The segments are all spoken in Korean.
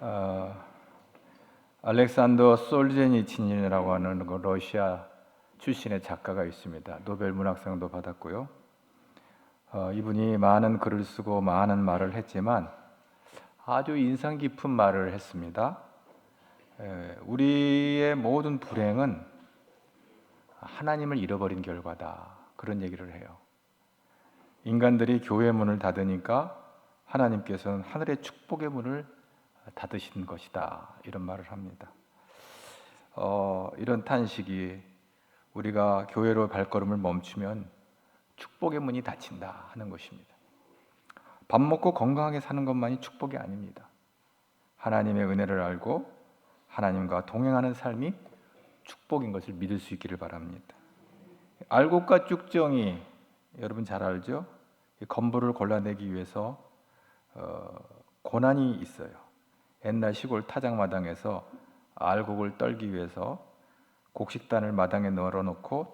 어, 알렉산더 솔제니친이라고 하는 러시아 출신의 작가가 있습니다. 노벨 문학상도 받았고요. 이분이 많은 글을 쓰고 많은 말을 했지만 아주 인상 깊은 말을 했습니다. 우리의 모든 불행은 하나님을 잃어버린 결과다. 그런 얘기를 해요. 인간들이 교회 문을 닫으니까 하나님께서는 하늘의 축복의 문을 닫으신 것이다. 이런 말을 합니다. 이런 탄식이 우리가 교회로 발걸음을 멈추면 축복의 문이 닫힌다 하는 것입니다. 밥 먹고 건강하게 사는 것만이 축복이 아닙니다. 하나님의 은혜를 알고 하나님과 동행하는 삶이 축복인 것을 믿을 수 있기를 바랍니다. 알곡과 쭉정이 여러분 잘 알죠? 건부를 골라내기 위해서 고난이 있어요. 옛날 시골 타작마당에서 알곡을 떨기 위해서 곡식단을 마당에 널어놓고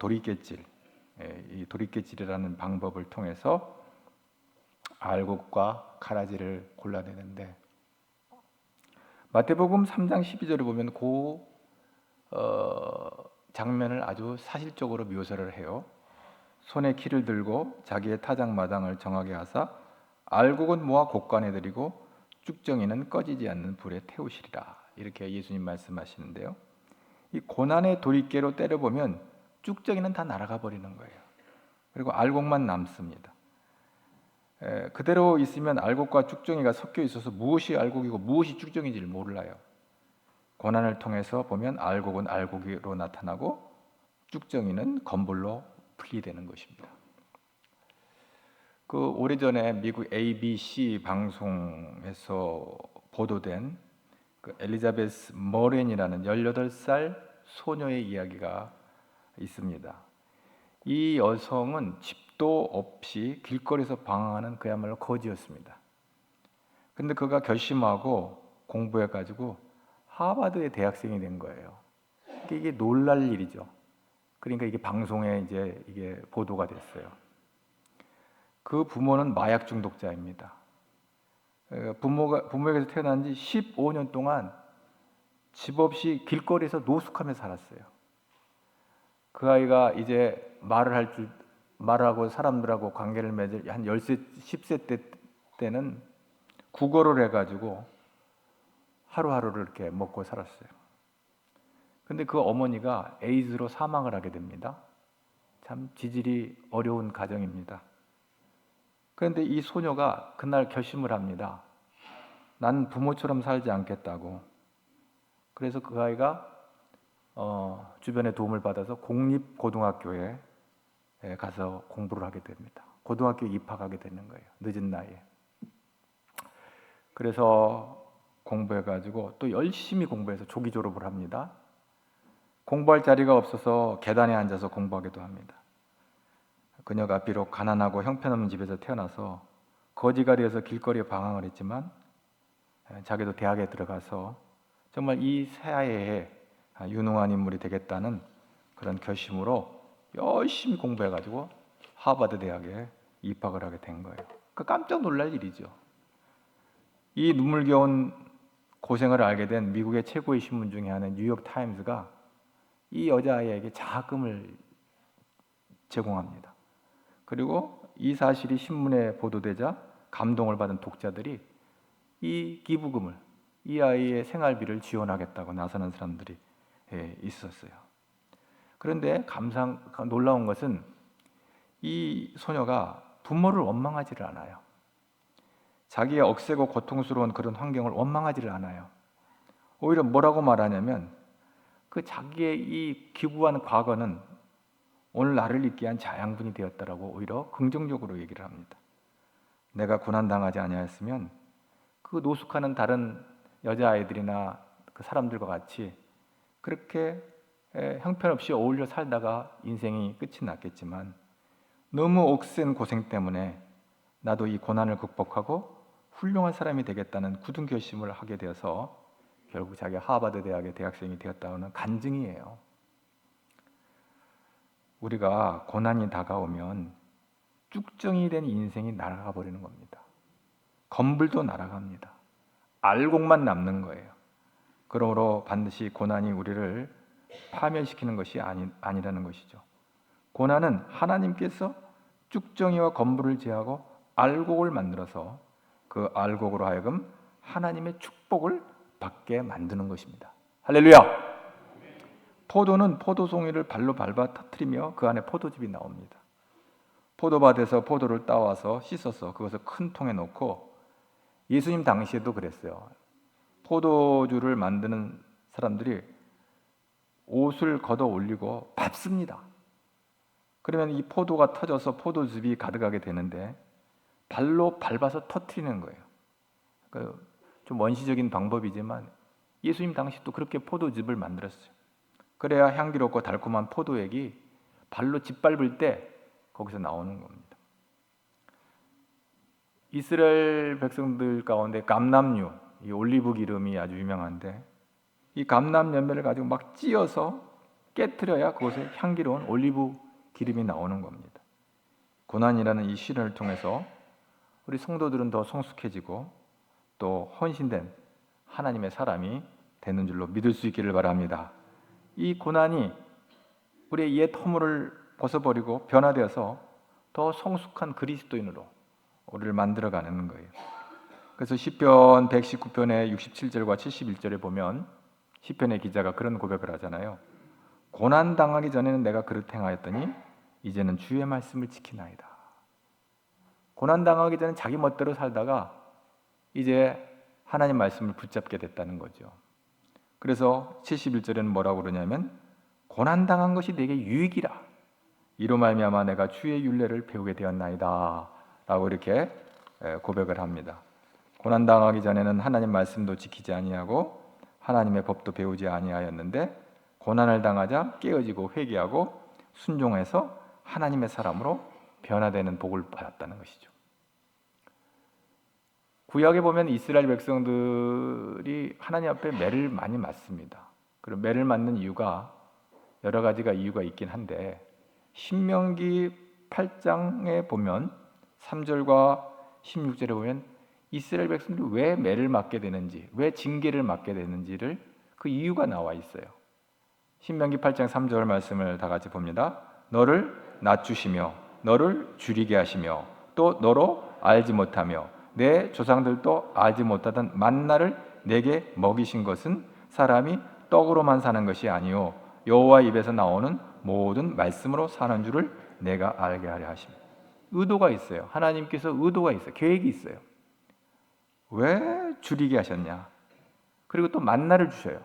이 도리깨질이라는 방법을 통해서 알곡과 가라지를 골라내는데, 마태복음 3장 12절을 보면 장면을 아주 사실적으로 묘사를 해요. 손에 키를 들고 자기의 타작마당을 정하게 하사 알곡은 모아 곡간에 들이고 쭉정이는 꺼지지 않는 불에 태우시리라. 이렇게 예수님 말씀하시는데요. 이 고난의 도리깨로 때려보면 쭉정이는 다 날아가 버리는 거예요. 그리고 알곡만 남습니다. 그대로 있으면 알곡과 쭉정이가 섞여 있어서 무엇이 알곡이고 무엇이 쭉정인지를 몰라요. 고난을 통해서 보면 알곡은 알곡으로 나타나고 쭉정이는 건불로 분리되는 것입니다. 오래전에 미국 ABC 방송에서 보도된 엘리자베스 머렌이라는 18살 소녀의 이야기가 있습니다. 이 여성은 집도 없이 길거리에서 방황하는 그야말로 거지였습니다. 근데 그가 결심하고 공부해가지고 하버드의 대학생이 된 거예요. 이게 놀랄 일이죠. 그러니까 이게 방송에 이게 보도가 됐어요. 그 부모는 마약 중독자입니다. 부모에게서 태어난 지 15년 동안 집 없이 길거리에서 노숙하며 살았어요. 그 아이가 이제 말하고 사람들하고 관계를 맺을 한 10세 때는 국어를 해가지고 하루하루를 이렇게 먹고 살았어요. 근데 그 어머니가 에이즈로 사망을 하게 됩니다. 참 지질이 어려운 가정입니다. 그런데 이 소녀가 그날 결심을 합니다. 난 부모처럼 살지 않겠다고. 그래서 그 아이가 주변의 도움을 받아서 공립고등학교에 가서 공부를 하게 됩니다. 고등학교에 입학하게 되는 거예요. 늦은 나이에. 그래서 공부해가지고 또 열심히 공부해서 조기 졸업을 합니다. 공부할 자리가 없어서 계단에 앉아서 공부하기도 합니다. 그녀가 비록 가난하고 형편없는 집에서 태어나서 거지가리에서 길거리에 방황을 했지만 자기도 대학에 들어가서 정말 이 새하에 유능한 인물이 되겠다는 그런 결심으로 열심히 공부해가지고 하버드 대학에 입학을 하게 된 거예요. 깜짝 놀랄 일이죠. 이 눈물겨운 고생을 알게 된 미국의 최고의 신문 중에 하나인 뉴욕 타임스가 이 여자아이에게 장학금을 제공합니다. 그리고 이 사실이 신문에 보도되자 감동을 받은 독자들이 이 기부금을, 이 아이의 생활비를 지원하겠다고 나서는 사람들이 있었어요. 그런데 놀라운 것은 이 소녀가 부모를 원망하지를 않아요. 자기의 억세고 고통스러운 그런 환경을 원망하지를 않아요. 오히려 뭐라고 말하냐면 자기의 이 기부한 과거는 오늘 나를 있게 한 자양분이 되었다라고 오히려 긍정적으로 얘기를 합니다. 내가 고난당하지 아니하였으면 그 노숙하는 다른 여자아이들이나 그 사람들과 같이 그렇게 형편없이 어울려 살다가 인생이 끝이 났겠지만 너무 억센 고생 때문에 나도 이 고난을 극복하고 훌륭한 사람이 되겠다는 굳은 결심을 하게 되어서 결국 자기가 하버드 대학의 대학생이 되었다는 간증이에요. 우리가 고난이 다가오면 쭉정이 된 인생이 날아가 버리는 겁니다. 건불도 날아갑니다. 알곡만 남는 거예요. 그러므로 반드시 고난이 우리를 파멸시키는 것이 아니라는 것이죠. 고난은 하나님께서 쭉정이와 건부를 제하고 알곡을 만들어서 그 알곡으로 하여금 하나님의 축복을 받게 만드는 것입니다. 할렐루야! 포도는 포도송이를 발로 밟아 터뜨리며 그 안에 포도즙이 나옵니다. 포도밭에서 포도를 따와서 씻어서 그것을 큰 통에 넣고, 예수님 당시에도 그랬어요. 포도주를 만드는 사람들이 옷을 걷어 올리고 밟습니다. 그러면 이 포도가 터져서 포도즙이 가득하게 되는데 발로 밟아서 터뜨리는 거예요. 좀 원시적인 방법이지만 예수님 당시도 그렇게 포도즙을 만들었어요. 그래야 향기롭고 달콤한 포도액이 발로 짓밟을 때 거기서 나오는 겁니다. 이스라엘 백성들 가운데 감람류, 이 올리브 기름이 아주 유명한데, 이 감람 열매를 가지고 막 찧어서 깨트려야 그것에 향기로운 올리브 기름이 나오는 겁니다. 고난이라는 이 시련을 통해서 우리 성도들은 더 성숙해지고 또 헌신된 하나님의 사람이 되는 줄로 믿을 수 있기를 바랍니다. 이 고난이 우리의 옛 허물을 벗어버리고 변화되어서 더 성숙한 그리스도인으로 우리를 만들어가는 거예요. 그래서 시편 119편의 67절과 71절에 보면 시편의 기자가 그런 고백을 하잖아요. 고난 당하기 전에는 내가 그릇 행하였더니 이제는 주의 말씀을 지키나이다. 고난 당하기 전에 자기 멋대로 살다가 이제 하나님 말씀을 붙잡게 됐다는 거죠. 그래서 71절에는 뭐라고 그러냐면 고난 당한 것이 내게 유익이라. 이로 말미암아 내가 주의 율례를 배우게 되었나이다. 라고 이렇게 고백을 합니다. 고난 당하기 전에는 하나님 말씀도 지키지 아니하고 하나님의 법도 배우지 아니하였는데 고난을 당하자 깨어지고 회개하고 순종해서 하나님의 사람으로 변화되는 복을 받았다는 것이죠. 구약에 보면 이스라엘 백성들이 하나님 앞에 매를 많이 맞습니다. 그리고 매를 맞는 이유가 여러 가지가 이유가 있긴 한데, 신명기 8장에 보면 3절과 16절에 보면 이스라엘 백성들이 왜 매를 맞게 되는지, 왜 징계를 맞게 되는지를 그 이유가 나와 있어요. 신명기 8장 3절 말씀을 다 같이 봅니다. 너를 낮추시며 너를 줄이게 하시며 또 너로 알지 못하며 내 조상들도 알지 못하던 만나를 내게 먹이신 것은 사람이 떡으로만 사는 것이 아니요 여호와 입에서 나오는 모든 말씀으로 사는 줄을 내가 알게 하려 하십니다. 의도가 있어요. 하나님께서 의도가 있어요. 계획이 있어요. 왜 줄이게 하셨냐? 그리고 또 만나를 주셔요.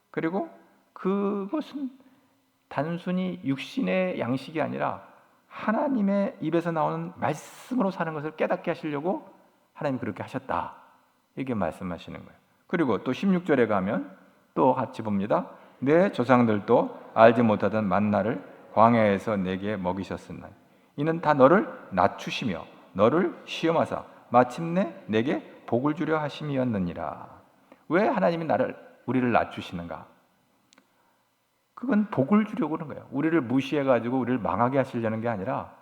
그리고 그것은 단순히 육신의 양식이 아니라 하나님의 입에서 나오는 말씀으로 사는 것을 깨닫게 하시려고 하나님 그렇게 하셨다. 이게 말씀하시는 거예요. 그리고 또 16절에 가면 또 같이 봅니다. 내 조상들도 알지 못하던 만나를 광야에서 내게 먹이셨으나 이는 다 너를 낮추시며 너를 시험하사 마침내 내게 복을 주려 하심이었느니라. 왜 하나님이 우리를 낮추시는가? 그건 복을 주려고 그런 거예요. 우리를 무시해가지고 우리를 망하게 하시려는 게 아니라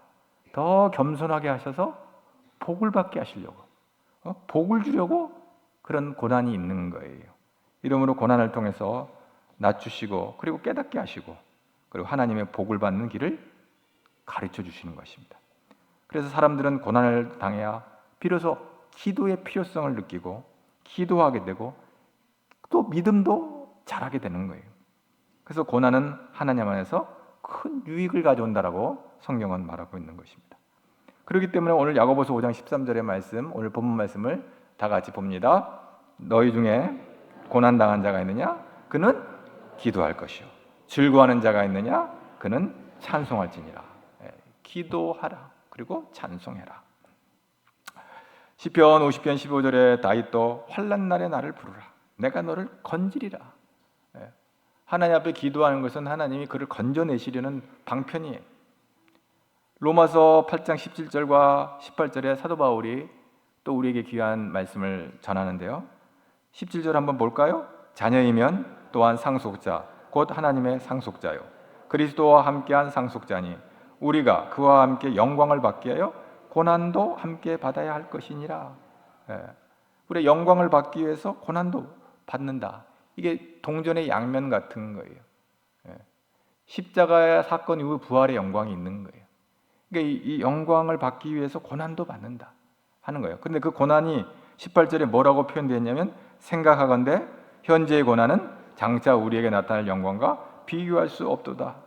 더 겸손하게 하셔서 복을 받게 하시려고, 복을 주려고 그런 고난이 있는 거예요. 이러므로 고난을 통해서 낮추시고 그리고 깨닫게 하시고 그리고 하나님의 복을 받는 길을 가르쳐 주시는 것입니다. 그래서 사람들은 고난을 당해야 비로소 기도의 필요성을 느끼고 기도하게 되고 또 믿음도 자라게 되는 거예요. 그래서 고난은 하나님 안에서 큰 유익을 가져온다라고 성경은 말하고 있는 것입니다. 그렇기 때문에 오늘 야고보서 5장 13절의 말씀, 오늘 본문 말씀을 다 같이 봅니다. 너희 중에 고난 당한 자가 있느냐? 그는 기도할 것이요. 즐거워하는 자가 있느냐? 그는 찬송할지니라. 기도하라. 그리고 찬송해라. 시편 50편 15절에 다윗도 환난 날에 나를 부르라. 내가 너를 건지리라. 하나님 앞에 기도하는 것은 하나님이 그를 건져내시려는 방편이에요. 로마서 8장 17절과 18절에 사도 바울이 또 우리에게 귀한 말씀을 전하는데요. 17절 한번 볼까요? 자녀이면 또한 상속자 곧 하나님의 상속자요 그리스도와 함께한 상속자니 우리가 그와 함께 영광을 받게 하여 고난도 함께 받아야 할 것이니라. 우리의 영광을 받기 위해서 고난도 받는다. 이게 동전의 양면 같은 거예요. 십자가의 사건 이후 부활의 영광이 있는 거예요. 그러니까 이 영광을 받기 위해서 고난도 받는다 하는 거예요. 근데 그 고난이 18절에 뭐라고 표현되었냐면, 생각하건대 현재의 고난은 장차 우리에게 나타날 영광과 비교할 수 없도다.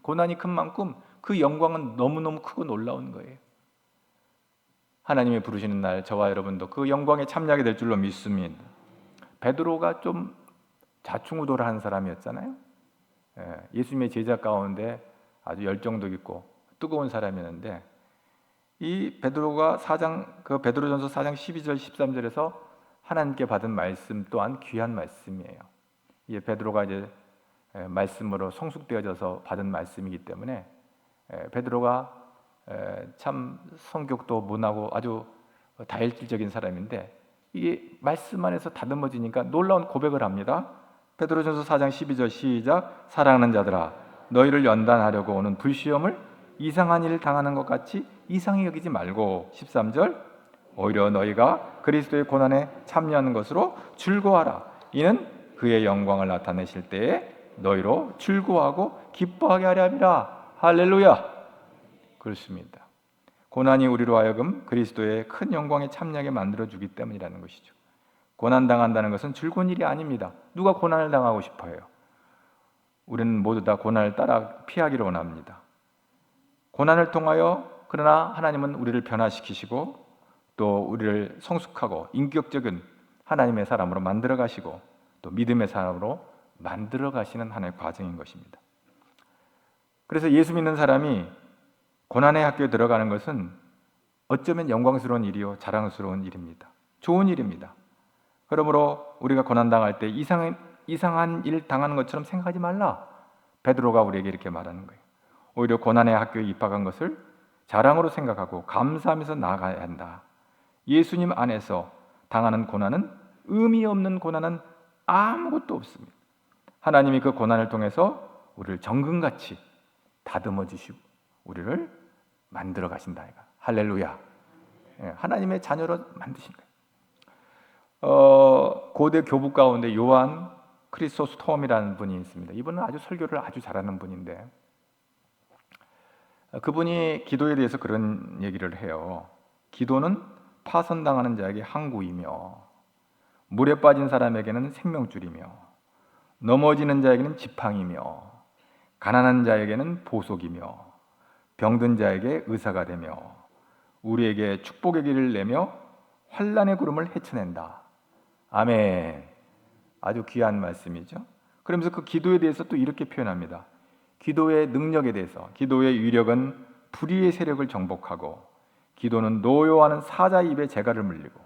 고난이 큰 만큼 그 영광은 너무너무 크고 놀라운 거예요. 하나님이 부르시는 날 저와 여러분도 그 영광에 참여하게 될 줄로 믿습니다. 베드로가 좀 좌충우돌한 사람이었잖아요. 예수님의 제자 가운데 아주 열정도 있고 뜨거운 사람이었는데, 이 베드로가 베드로전서 4장 12절 13절에서 하나님께 받은 말씀 또한 귀한 말씀이에요. 이 베드로가 이제 말씀으로 성숙되어져서 받은 말씀이기 때문에 베드로가 참 성격도 문하고 아주 다혈질적인 사람인데, 이게 말씀 안에서 다듬어지니까 놀라운 고백을 합니다. 베드로전서 4장 12절 시작. 사랑하는 자들아, 너희를 연단하려고 오는 불시험을 이상한 일을 당하는 것 같이 이상히 여기지 말고, 13절, 오히려 너희가 그리스도의 고난에 참여하는 것으로 즐거워하라. 이는 그의 영광을 나타내실 때에 너희로 즐거워하고 기뻐하게 하려 함이라. 할렐루야. 그렇습니다. 고난이 우리로 하여금 그리스도의 큰 영광에 참여하게 만들어주기 때문이라는 것이죠. 고난당한다는 것은 즐거운 일이 아닙니다. 누가 고난을 당하고 싶어요? 우리는 모두 다 고난을 따라 피하기를 원합니다. 고난을 통하여 그러나 하나님은 우리를 변화시키시고 또 우리를 성숙하고 인격적인 하나님의 사람으로 만들어 가시고 또 믿음의 사람으로 만들어 가시는 하나의 과정인 것입니다. 그래서 예수 믿는 사람이 고난의 학교에 들어가는 것은 어쩌면 영광스러운 일이요 자랑스러운 일입니다. 좋은 일입니다. 그러므로 우리가 고난당할 때 이상한 일 당하는 것처럼 생각하지 말라. 베드로가 우리에게 이렇게 말하는 거예요. 오히려 고난의 학교에 입학한 것을 자랑으로 생각하고 감사하면서 나아가야 한다. 예수님 안에서 당하는 고난은 의미 없는 고난은 아무것도 없습니다. 하나님이 그 고난을 통해서 우리를 정금같이 다듬어 주시고 우리를 만들어 가신다. 할렐루야. 하나님의 자녀로 만드신 거예요. 고대 교부 가운데 요한 크리소스톰이라는 분이 있습니다. 이분은 아주 설교를 아주 잘하는 분인데, 그분이 기도에 대해서 그런 얘기를 해요. 기도는 파선당하는 자에게 항구이며 물에 빠진 사람에게는 생명줄이며 넘어지는 자에게는 지팡이며 가난한 자에게는 보석이며 병든 자에게 의사가 되며 우리에게 축복의 길을 내며 환난의 구름을 헤쳐낸다. 아멘. 아주 귀한 말씀이죠. 그러면서 그 기도에 대해서 또 이렇게 표현합니다. 기도의 능력에 대해서, 기도의 위력은 불의의 세력을 정복하고 기도는 노여워하는 사자의 입에 재갈을 물리고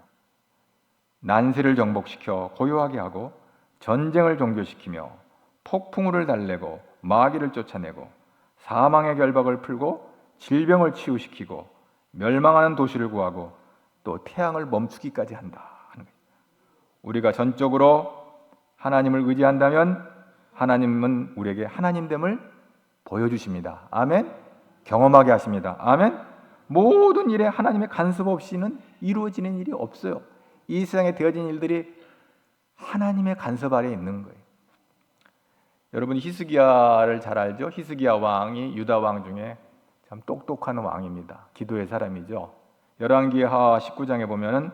난세를 정복시켜 고요하게 하고 전쟁을 종교시키며 폭풍우를 달래고 마귀를 쫓아내고 사망의 결박을 풀고 질병을 치유시키고 멸망하는 도시를 구하고 또 태양을 멈추기까지 한다 하는 거예요. 우리가 전적으로 하나님을 의지한다면 하나님은 우리에게 하나님됨을 보여주십니다. 아멘. 경험하게 하십니다. 아멘. 모든 일에 하나님의 간섭 없이는 이루어지는 일이 없어요. 이 세상에 되어진 일들이 하나님의 간섭 아래에 있는 거예요. 여러분 히스기야를 잘 알죠? 히스기야 왕이 유다 왕 중에 참 똑똑한 왕입니다. 기도의 사람이죠. 열왕기하 19장에 보면은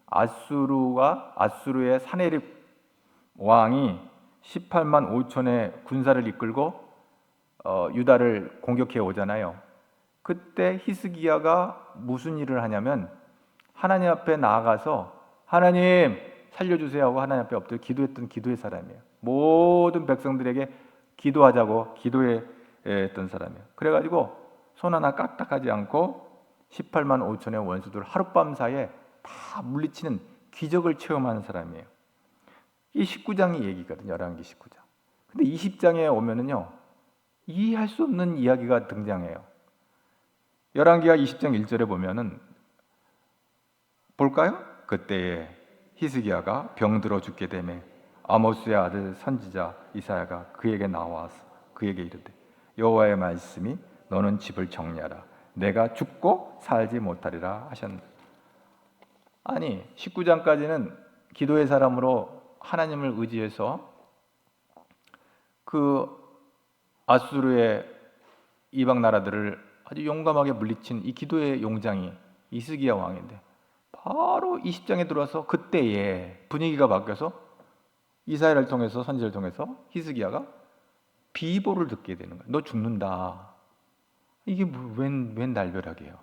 아수르의 사네립 왕이 18만 5천의 군사를 이끌고 유다를 공격해 오잖아요. 그때 히스기야가 무슨 일을 하냐면 하나님 앞에 나아가서 하나님 살려주세요 하고 하나님 앞에 엎드려 기도했던 기도의 사람이에요. 모든 백성들에게 기도하자고 기도했던 사람이에요. 그래가지고 손 하나 까딱하지 않고 18만 5천의 원수들 하룻밤 사이에 다 물리치는 기적을 체험하는 사람이에요. 이 19장의 얘기거든요. 열왕기 19장. 근데 20장에 오면은요 이해할 수 없는 이야기가 등장해요. 열왕기하 20장 1절에 보면은 볼까요? 그때에 히스기야가 병들어 죽게 되매 아모스의 아들 선지자 이사야가 그에게 나와서 그에게 이르되 여호와의 말씀이 너는 집을 정리하라 내가 죽고 살지 못하리라 하셨는데, 아니 19장까지는 기도의 사람으로 하나님을 의지해서 그 아수르의 이방 나라들을 아주 용감하게 물리친 이 기도의 용장이 히스기야 왕인데, 바로 20장에 들어와서 그때에 분위기가 바뀌어서 이사야를 통해서, 선지자를 통해서 히스기야가 비보를 듣게 되는 거야. 너 죽는다. 이게 웬 날벼락이에요.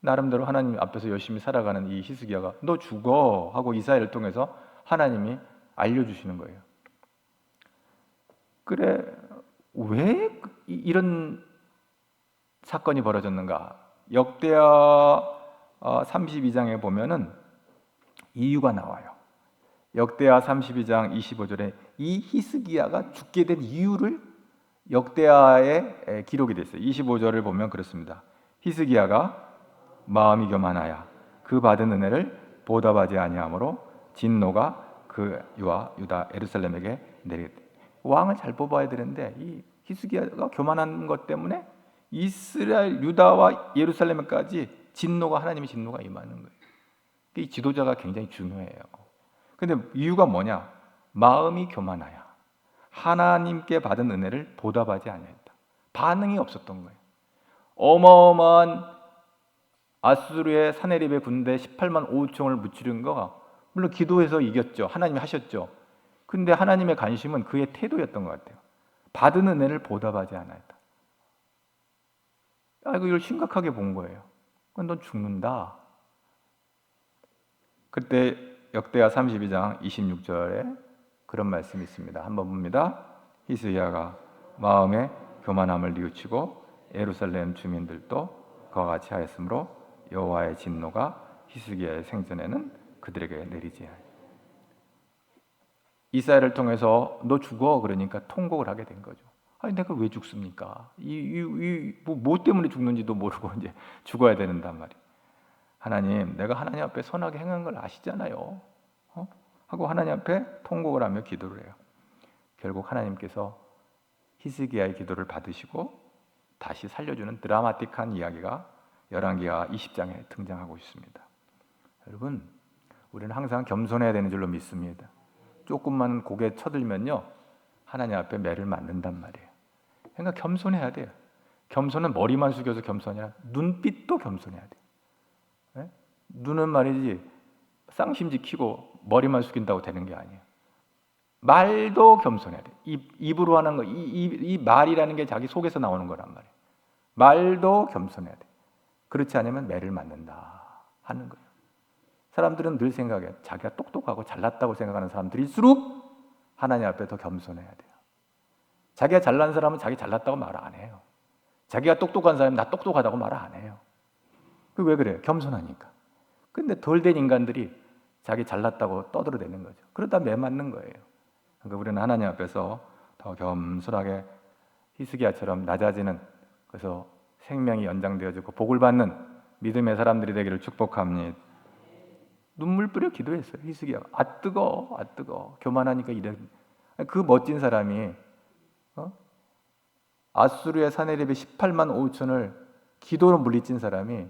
나름대로 하나님 앞에서 열심히 살아가는 이 히스기야가 너 죽어 하고 이사야를 통해서 하나님이 알려주시는 거예요. 그래, 왜 이런 사건이 벌어졌는가? 역대하 32장에 보면은 이유가 나와요. 역대하 32장 25절에 이 히스기야가 죽게 된 이유를 역대하에 기록이 됐어요. 25절을 보면 그렇습니다. 히스기야가 마음이 교만하여 그 받은 은혜를 보답하지 아니하므로 진노가 그와 유다 예루살렘에게 내리겠다. 왕을 잘 뽑아야 되는데 이 히스기야가 교만한 것 때문에 이스라엘 유다와 예루살렘까지 진노가, 하나님의 진노가 임하는 거예요. 이 지도자가 굉장히 중요해요. 근데 이유가 뭐냐? 마음이 교만하여 하나님께 받은 은혜를 보답하지 아니했다. 반응이 없었던 거예요. 어마어마한 아수르의 사네립의 군대 18만 5천을 무찌른 거가, 물론 기도해서 이겼죠. 하나님이 하셨죠. 근데 하나님의 관심은 그의 태도였던 것 같아요. 받은 은혜를 보답하지 않았다. 이걸 심각하게 본 거예요. 넌 죽는다. 그때 역대하 32장 26절에 그런 말씀이 있습니다. 한번 봅니다. 히스기야가 마음에 교만함을 뉘우치고 예루살렘 주민들도 그와 같이 하였으므로 여호와의 진노가 히스기야의 생전에는 그들에게 내리지 않았다. 이사야를 통해서 너 죽어 그러니까 통곡을 하게 된 거죠. 아니 내가 왜 죽습니까? 뭐 때문에 죽는지도 모르고 이제 죽어야 된단 말이에요. 하나님, 내가 하나님 앞에 선하게 행한 걸 아시잖아요. 하고 하나님 앞에 통곡을 하며 기도를 해요. 결국 하나님께서 히스기야의 기도를 받으시고 다시 살려주는 드라마틱한 이야기가 열왕기하 20장에 등장하고 있습니다. 여러분, 우리는 항상 겸손해야 되는 줄로 믿습니다. 조금만 고개 쳐들면요 하나님 앞에 매를 맞는단 말이에요. 그러니까 겸손해야 돼요. 겸손은 머리만 숙여서 겸손이 아니라 눈빛도 겸손해야 돼요. 네? 눈은 말이지 쌍심 지키고 머리만 숙인다고 되는 게 아니에요. 말도 겸손해야 돼요. 입으로 하는 거, 이 말이라는 게 자기 속에서 나오는 거란 말이에요. 말도 겸손해야 돼요. 그렇지 않으면 매를 맞는다 하는 거예요. 사람들은 늘 생각해, 자기가 똑똑하고 잘났다고 생각하는 사람들일수록 하나님 앞에 더 겸손해야 돼요. 자기가 잘난 사람은 자기 잘났다고 말 안 해요. 자기가 똑똑한 사람은 나 똑똑하다고 말 안 해요. 왜 그래요? 겸손하니까. 근데 덜 된 인간들이 자기 잘났다고 떠들어대는 거죠. 그러다 매 맞는 거예요. 그러니까 우리는 하나님 앞에서 더 겸손하게 히스기야처럼 낮아지는, 그래서 생명이 연장되어지고 복을 받는 믿음의 사람들이 되기를 축복합니다. 눈물 뿌려 기도했어요. 히스기야가 아 뜨거 교만하니까 이래. 그 멋진 사람이 아수르의 사네립의 18만 5천을 기도로 물리친 사람이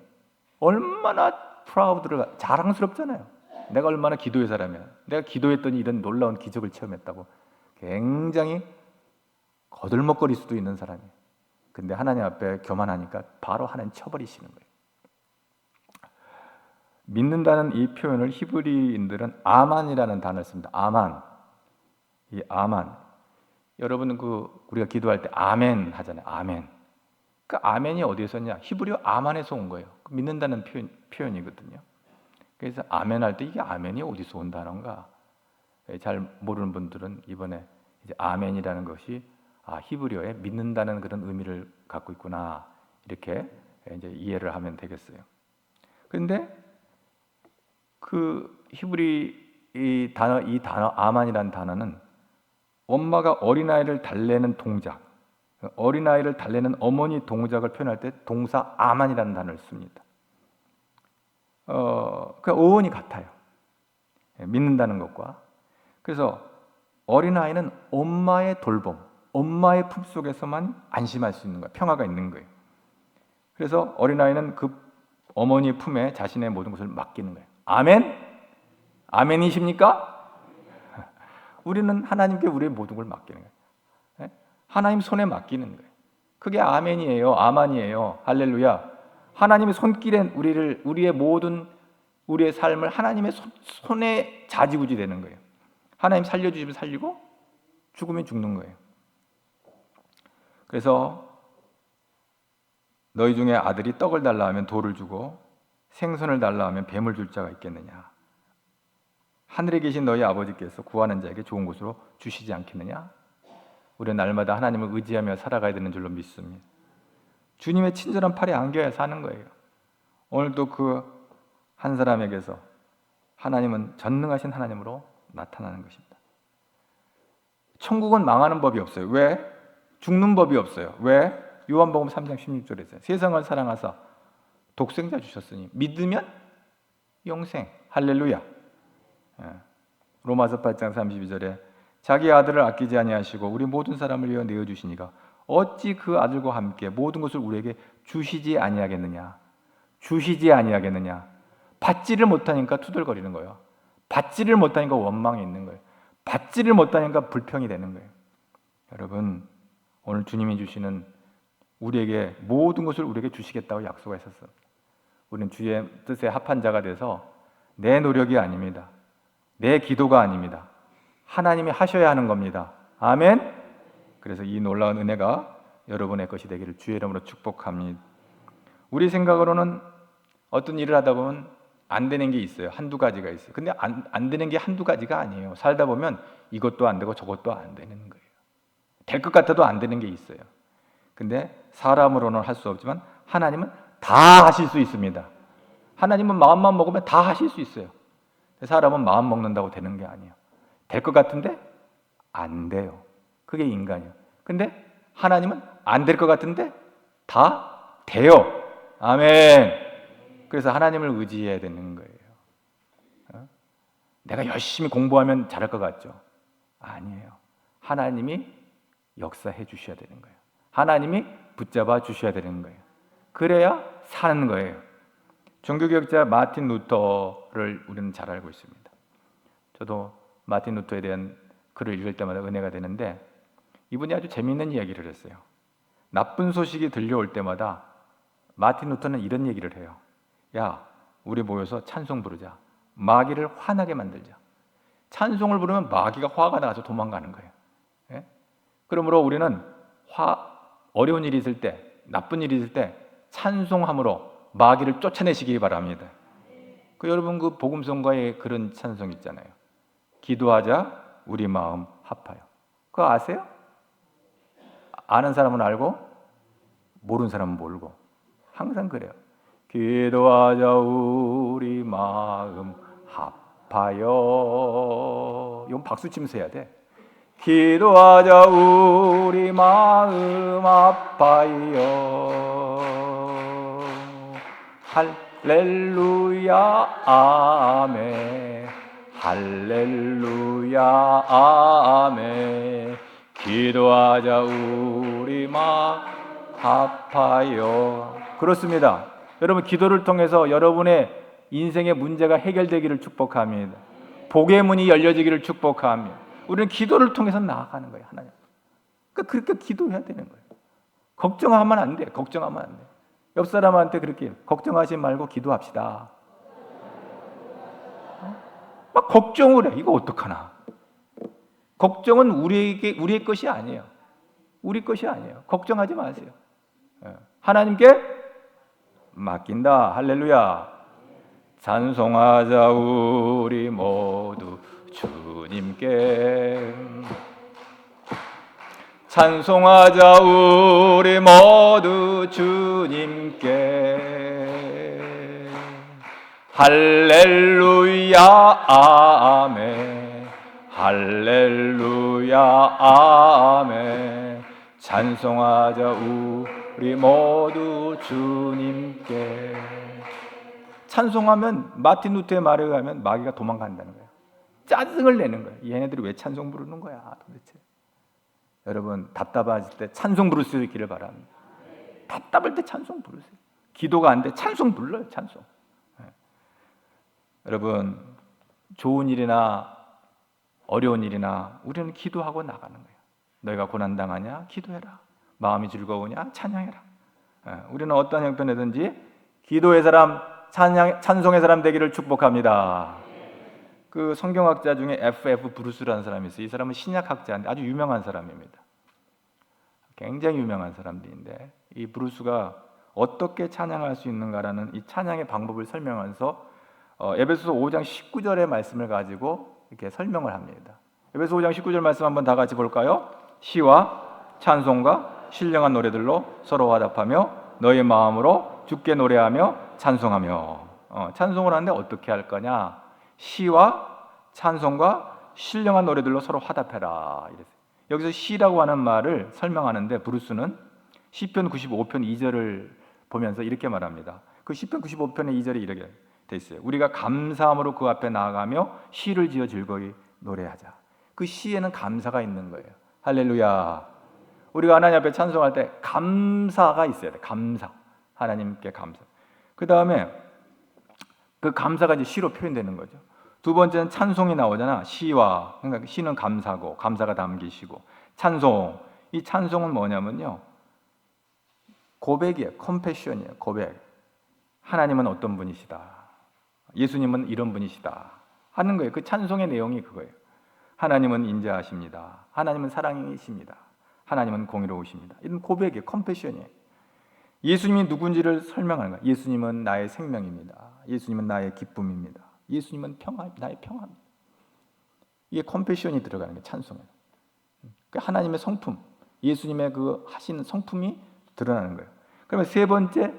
얼마나 프라우드를, 자랑스럽잖아요. 내가 얼마나 기도의 사람이야. 내가 기도했더니 이런 놀라운 기적을 체험했다고 굉장히 거들먹거릴 수도 있는 사람이에요. 근데 하나님 앞에 교만하니까 바로 하나님 쳐버리시는 거예요. 믿는다는 이 표현을 히브리인들은 아만이라는 단어를 씁니다. 아만. 이 아만. 여러분은 우리가 기도할 때 아멘 하잖아요. 아멘. 그 아멘이 어디에서 냐? 히브리어 아만에서 온 거예요. 믿는다는 표현이거든요. 그래서 아멘 할 때 이게 아멘이 어디서 온 단어인가? 잘 모르는 분들은 이번에 이제 아멘이라는 것이 히브리어에 믿는다는 그런 의미를 갖고 있구나, 이렇게 이제 이해를 하면 되겠어요. 그런데 그 히브리 이 단어 아만이라는 단어는 엄마가 어린아이를 달래는 동작, 어린아이를 달래는 어머니 동작을 표현할 때 동사 아만이라는 단어를 씁니다. 그 어원이 같아요. 믿는다는 것과. 그래서 어린아이는 엄마의 돌봄, 엄마의 품속에서만 안심할 수 있는 거예요. 평화가 있는 거예요. 그래서 어린아이는 그 어머니 품에 자신의 모든 것을 맡기는 거예요. 아멘? 아멘이십니까? 우리는 하나님께 우리의 모든 걸 맡기는 거예요. 하나님 손에 맡기는 거예요. 그게 아멘이에요. 아만이에요. 할렐루야. 하나님의 손길에 우리의 모든 우리의 삶을 하나님의 손에 자지우지 되는 거예요. 하나님 살려주시면 살리고 죽으면 죽는 거예요. 그래서 너희 중에 아들이 떡을 달라 하면 돌을 주고 생선을 달라 하면 뱀을 줄 자가 있겠느냐? 하늘에 계신 너희 아버지께서 구하는 자에게 좋은 곳으로 주시지 않겠느냐? 우리는 날마다 하나님을 의지하며 살아가야 되는 줄로 믿습니다. 주님의 친절한 팔에 안겨야 사는 거예요. 오늘도 그 한 사람에게서 하나님은 전능하신 하나님으로 나타나는 것입니다. 천국은 망하는 법이 없어요. 왜? 죽는 법이 없어요. 왜? 요한복음 3장 16절에 있어요. 세상을 사랑하사 독생자 주셨으니 믿으면 영생. 할렐루야. 로마서 8장 32절에 자기 아들을 아끼지 아니하시고 우리 모든 사람을 위하여 내어주시니가 어찌 그 아들과 함께 모든 것을 우리에게 주시지 아니하겠느냐. 주시지 아니하겠느냐. 받지를 못하니까 투덜거리는 거예요. 받지를 못하니까 원망이 있는 거예요. 받지를 못하니까 불평이 되는 거예요. 여러분, 오늘 주님이 주시는 우리에게 모든 것을 우리에게 주시겠다고 약속하셨어요. 우리는 주의 뜻에 합한 자가 돼서 내 노력이 아닙니다. 내 기도가 아닙니다. 하나님이 하셔야 하는 겁니다. 아멘. 그래서 이 놀라운 은혜가 여러분의 것이 되기를 주의 이름으로 축복합니다. 우리 생각으로는 어떤 일을 하다 보면 안 되는 게 있어요. 한두 가지가 있어요. 근데 안 되는 게 한두 가지가 아니에요. 살다 보면 이것도 안 되고 저것도 안 되는 거예요. 될 것 같아도 안 되는 게 있어요. 근데 사람으로는 할 수 없지만 하나님은 다 하실 수 있습니다. 하나님은 마음만 먹으면 다 하실 수 있어요. 사람은 마음 먹는다고 되는 게 아니에요. 될 것 같은데 안 돼요. 그게 인간이에요. 근데 하나님은 안 될 것 같은데 다 돼요. 아멘. 그래서 하나님을 의지해야 되는 거예요. 내가 열심히 공부하면 잘할 것 같죠? 아니에요. 하나님이 역사해 주셔야 되는 거예요. 하나님이 붙잡아 주셔야 되는 거예요. 그래야 사는 거예요. 종교개혁자 마틴 루터를 우리는 잘 알고 있습니다. 저도 마틴 루터에 대한 글을 읽을 때마다 은혜가 되는데 이분이 아주 재미있는 이야기를 했어요. 나쁜 소식이 들려올 때마다 마틴 루터는 이런 얘기를 해요. 야, 우리 모여서 찬송 부르자. 마귀를 화나게 만들자. 찬송을 부르면 마귀가 화가 나서 도망가는 거예요. 예? 그러므로 우리는 어려운 일이 있을 때, 나쁜 일이 있을 때 찬송함으로 마귀를 쫓아내시기 바랍니다. 여러분 그 복음성가에 그런 찬송 있잖아요. 기도하자 우리 마음 합하여. 그거 아세요? 아는 사람은 알고 모르는 사람은 모르고 항상 그래요. 기도하자 우리 마음 합하여. 이건 박수 치면서 해야 돼. 기도하자 우리 마음 합하여. 할렐루야 아멘. 할렐루야 아멘. 기도하자 우리 마음 합하여. 그렇습니다. 여러분 기도를 통해서 여러분의 인생의 문제가 해결되기를 축복합니다. 복의 문이 열려지기를 축복합니다. 우리는 기도를 통해서 나아가는 거예요. 하나님. 그러니까 그렇게 기도해야 되는 거예요. 걱정하면 안 돼. 걱정하면 안 돼. 옆 사람한테 그렇게 걱정하지 말고 기도합시다. 막 걱정을 해. 이거 어떡하나. 걱정은 우리의 것이 아니에요. 우리 것이 아니에요. 걱정하지 마세요. 하나님께 맡긴다. 할렐루야. 찬송하자 우리 모두 주님께. 찬송하자 우리 모두 주님께. 할렐루야 아멘. 할렐루야 아멘. 찬송하자 우리 모두 주님께. 찬송하면 마틴 루터의 말에 의하면 마귀가 도망간다는 거예요. 짜증을 내는 거예요. 얘네들이 왜 찬송 부르는 거야 도대체. 여러분 답답하실 때 찬송 부를 수 있기를 바랍니다. 답답할 때 찬송 부르세요. 기도가 안 돼. 찬송 불러요. 찬송. 여러분, 좋은 일이나 어려운 일이나 우리는 기도하고 나가는 거예요. 너희가 고난당하냐? 기도해라. 마음이 즐거우냐? 찬양해라. 우리는 어떤 형편이든지 기도의 사람, 찬송의 사람 되기를 축복합니다. 그 성경학자 중에 F.F. 브루스라는 사람이 있어요. 이 사람은 신약학자인데 아주 유명한 사람입니다. 굉장히 유명한 사람들인데 이 브루스가 어떻게 찬양할 수 있는가라는 이 찬양의 방법을 설명하면서 에베소서 5장 19절의 말씀을 가지고 이렇게 설명을 합니다. 에베소서 5장 19절 말씀 한번 다 같이 볼까요? 시와 찬송과 신령한 노래들로 서로 화답하며 너희 마음으로 주께 노래하며 찬송하며. 찬송을 하는데 어떻게 할 거냐? 시와 찬송과 신령한 노래들로 서로 화답해라 이랬어요. 여기서 시라고 하는 말을 설명하는데 브루스는 시편 95편 2절을 보면서 이렇게 말합니다. 그 시편 95편의 2절이 이렇게 돼 있어요. 우리가 감사함으로 그 앞에 나아가며 시를 지어 즐거이 노래하자. 그 시에는 감사가 있는 거예요. 할렐루야. 우리가 하나님 앞에 찬송할 때 감사가 있어야 돼. 감사. 하나님께 감사. 그 다음에 그 감사가 이제 시로 표현되는 거죠. 두 번째는 찬송이 나오잖아. 시와, 그러니까 시는 감사고 감사가 담기시고, 찬송. 이 찬송은 뭐냐면요, 고백이에요. 컴패션이에요. 고백. 하나님은 어떤 분이시다. 예수님은 이런 분이시다 하는 거예요. 그 찬송의 내용이 그거예요. 하나님은 인자하십니다. 하나님은 사랑이십니다. 하나님은 공의로우십니다. 이런 고백이에요. 컴패션이에요. 예수님이 누군지를 설명하는 거예요. 예수님은 나의 생명입니다. 예수님은 나의 기쁨입니다. 예수님은 나의 평화입니다. 이게 컴패션이 들어가는 거예요. 찬송에. 하나님의 성품, 예수님의 그 하시는 성품이 드러나는 거예요. 그러면 세 번째,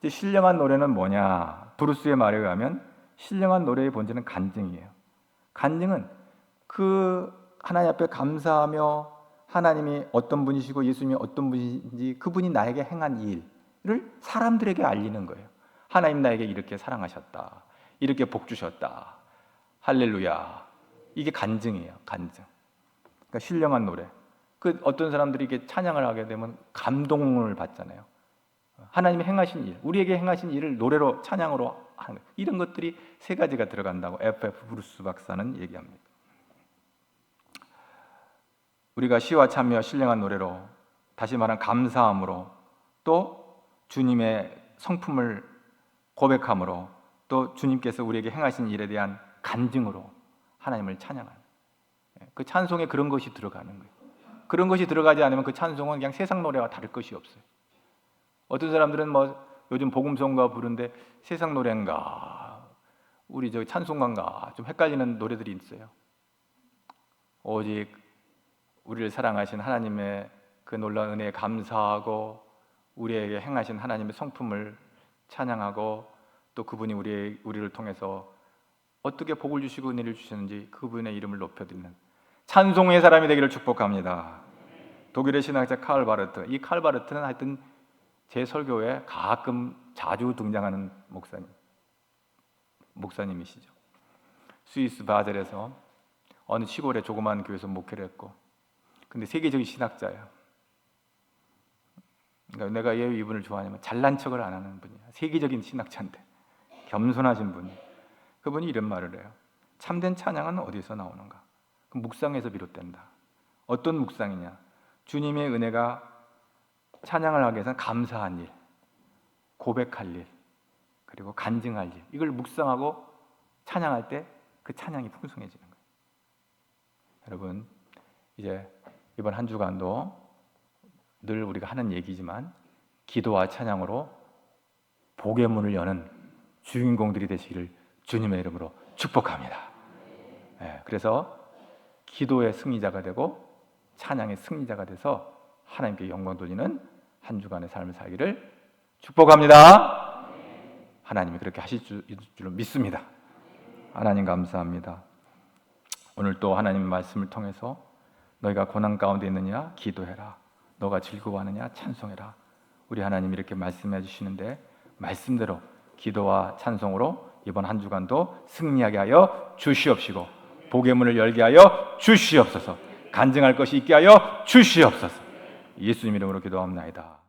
신령한 노래는 뭐냐? 브루스의 말에 의하면 신령한 노래의 본질은 간증이에요. 간증은 그 하나님 앞에 감사하며 하나님이 어떤 분이시고 예수님이 어떤 분인지, 그분이 나에게 행한 일을 사람들에게 알리는 거예요. 하나님 나에게 이렇게 사랑하셨다, 이렇게 복 주셨다, 할렐루야. 이게 간증이에요. 간증. 그러니까 신령한 노래. 그 어떤 사람들이 이게 찬양을 하게 되면 감동을 받잖아요. 하나님이 행하신 일, 우리에게 행하신 일을 노래로, 찬양으로 하는 거예요. 이런 것들이 세 가지가 들어간다고 F.F. 브루스 박사는 얘기합니다. 우리가 시와 찬미와 신령한 노래로, 다시 말하면 감사함으로, 또 주님의 성품을 고백함으로, 또 주님께서 우리에게 행하신 일에 대한 간증으로 하나님을 찬양하는, 그 찬송에 그런 것이 들어가는 거예요. 그런 것이 들어가지 않으면 그 찬송은 그냥 세상 노래와 다를 것이 없어요. 어떤 사람들은 뭐 요즘 복음성가 부르는데 세상 노래인가 우리 저 찬송가인가 좀 헷갈리는 노래들이 있어요. 오직 우리를 사랑하신 하나님의 그 놀라운 은혜에 감사하고 우리에게 행하신 하나님의 성품을 찬양하고, 또 그분이 우리를 통해서 어떻게 복을 주시고 은혜를 주셨는지 그분의 이름을 높여드리는 찬송의 사람이 되기를 축복합니다. 독일의 신학자 칼 바르트, 이 칼 바르트는 하여튼 제 설교에 가끔 자주 등장하는 목사님이시죠. 스위스 바젤에서 어느 시골의 조그마한 교회에서 목회를 했고, 근데 세계적인 신학자예요. 그러니까 내가 왜 이분을 좋아하냐면 잘난 척을 안 하는 분이야. 세계적인 신학자인데 겸손하신 분. 그분이 이런 말을 해요. 참된 찬양은 어디서 나오는가? 그 묵상에서 비롯된다. 어떤 묵상이냐? 주님의 은혜가 찬양을 하기 위해서는 감사한 일, 고백할 일, 그리고 간증할 일, 이걸 묵상하고 찬양할 때 그 찬양이 풍성해지는 거예요. 여러분, 이제 이번 한 주간도 늘 우리가 하는 얘기지만 기도와 찬양으로 복의 문을 여는 주인공들이 되시기를 주님의 이름으로 축복합니다. 그래서 기도의 승리자가 되고 찬양의 승리자가 돼서 하나님께 영광 돌리는 한 주간의 삶을 살기를 축복합니다. 하나님이 그렇게 하실 줄로 믿습니다. 하나님 감사합니다. 오늘 또 하나님의 말씀을 통해서 너희가 고난 가운데 있느냐 기도해라, 너가 즐거워하느냐 찬송해라, 우리 하나님이 이렇게 말씀해 주시는데 말씀대로 기도와 찬송으로 이번 한 주간도 승리하게 하여 주시옵시고 복의 문을 열게 하여 주시옵소서, 간증할 것이 있게 하여 주시옵소서. 예수님 이름으로 기도합나이다.